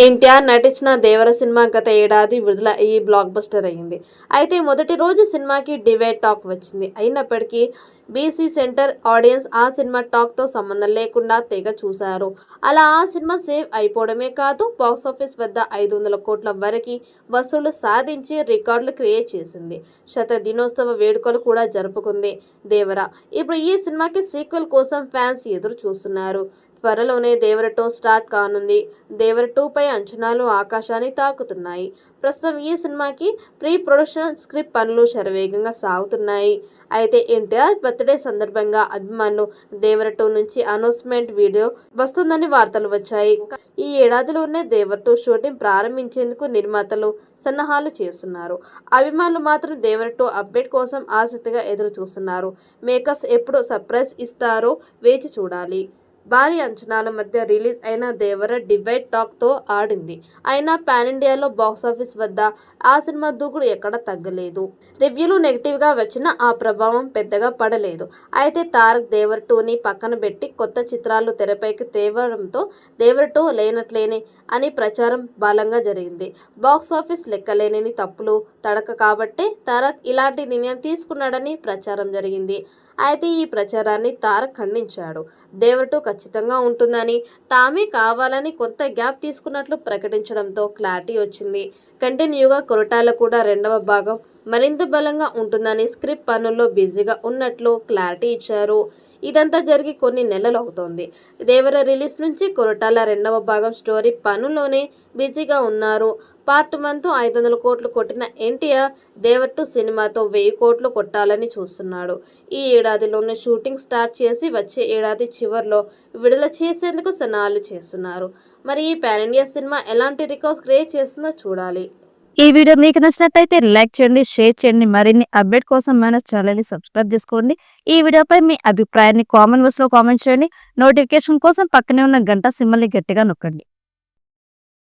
ఎన్టీఆర్ నటించిన దేవర సినిమా గత ఏడాది విడుదల అయ్యి బ్లాక్ బస్టర్ అయింది. అయితే మొదటి రోజు సినిమాకి డివైడ్ టాక్ వచ్చింది. అయినప్పటికీ బీసీ సెంటర్ ఆడియన్స్ ఆ సినిమా టాక్తో సంబంధం లేకుండా తెగ చూశారు. అలా ఆ సినిమా సేవ్ అయిపోవడమే కాదు, బాక్సాఫీస్ వద్ద 500 కోట్ల వరకు వసూళ్లు సాధించి రికార్డులు క్రియేట్ చేసింది. దినోత్సవ వేడుకలు కూడా జరుపుకుంది దేవర. ఇప్పుడు ఈ సినిమాకి సీక్వెల్ కోసం ఫ్యాన్స్ ఎదురు చూస్తున్నారు. త్వరలోనే దేవర 2 స్టార్ట్ కానుంది. దేవర 2 పై అంచనాలు ఆకాశాన్ని తాకుతున్నాయి. ప్రస్తుతం ఈ సినిమాకి ప్రీ ప్రొడక్షన్ స్క్రిప్ట్ పనులు శరవేగంగా సాగుతున్నాయి. అయితే ఎన్టీఆర్ బర్త్డే సందర్భంగా అభిమానులు దేవర 2 నుంచి అనౌన్స్మెంట్ వీడియో వస్తుందని వార్తలు వచ్చాయి. ఈ ఏడాదిలోనే దేవర 2 షూటింగ్ ప్రారంభించేందుకు నిర్మాతలు సన్నాహాలు చేస్తున్నారు. అభిమానులు మాత్రం దేవర 2 అప్డేట్ కోసం ఆసక్తిగా ఎదురు చూస్తున్నారు. మేకర్స్ ఎప్పుడు సర్ప్రైజ్ ఇస్తారో వేచి చూడాలి. భారీ అంచనాల మధ్య రిలీజ్ అయిన దేవర డివైడ్ టాక్తో ఆడింది. అయినా పాన్ ఇండియాలో బాక్సాఫీస్ వద్ద ఆ సినిమా దూకుడు ఎక్కడ తగ్గలేదు. రివ్యూలు నెగిటివ్గా వచ్చినా ఆ ప్రభావం పెద్దగా పడలేదు. అయితే తారక్ దేవర 2ని పక్కన పెట్టి కొత్త చిత్రాలు తెరపైకి తేవడంతో దేవర 2 లేనట్లేనే అని ప్రచారం బలంగా జరిగింది. బాక్సాఫీస్ లెక్కలేని తప్పులు తడక కాబట్టే తారక్ ఇలాంటి నిర్ణయం తీసుకున్నాడని ప్రచారం జరిగింది. అయితే ఈ ప్రచారాన్ని తారక్ ఖండించాడు. దేవర 2 ఖచ్చితంగా ఉంటుందని, తామే కావాలని కొంత గ్యాప్ తీసుకున్నట్లు ప్రకటించడంతో క్లారిటీ వచ్చింది. కంటిన్యూగా కొరటాల కూడా 2వ భాగం మరింత బలంగా ఉంటుందని స్క్రిప్ట్ పనుల్లో బిజీగా ఉన్నట్లు క్లారిటీ ఇచ్చారు. ఇదంతా జరిగి కొన్ని నెలలు అవుతోంది. దేవర రిలీజ్ నుంచి కొరటాల 2వ భాగం స్టోరీ పనుల్లోనే బిజీగా ఉన్నారు. పార్ట్ 1తో 500 కోట్లు కొట్టిన ఎన్టీఆర్ దేవర 2 సినిమాతో 1000 కోట్లు కొట్టాలని చూస్తున్నాడు. ఈ ఏడాదిలోనే షూటింగ్ స్టార్ట్ చేసి వచ్చే ఏడాది చివర్లో విడుదల చేసేందుకు సన్నాహాలు చేస్తున్నారు. మరి ఈ పాన్ ఇండియా సినిమా ఎలాంటి రికార్డ్స్ క్రియేట్ చేస్తుందో చూడాలి. ఈ వీడియో మీకు నచ్చినట్లయితే లైక్ చేయండి, షేర్ చేయండి. మరిన్ని అప్డేట్ కోసం మన ఛానల్ని సబ్స్క్రైబ్ చేసుకోండి. ఈ వీడియోపై మీ అభిప్రాయాన్ని కామెంట్ బాక్స్లో కామెంట్ చేయండి. నోటిఫికేషన్ కోసం పక్కనే ఉన్న గంట సింబల్ని గట్టిగా నొక్కండి.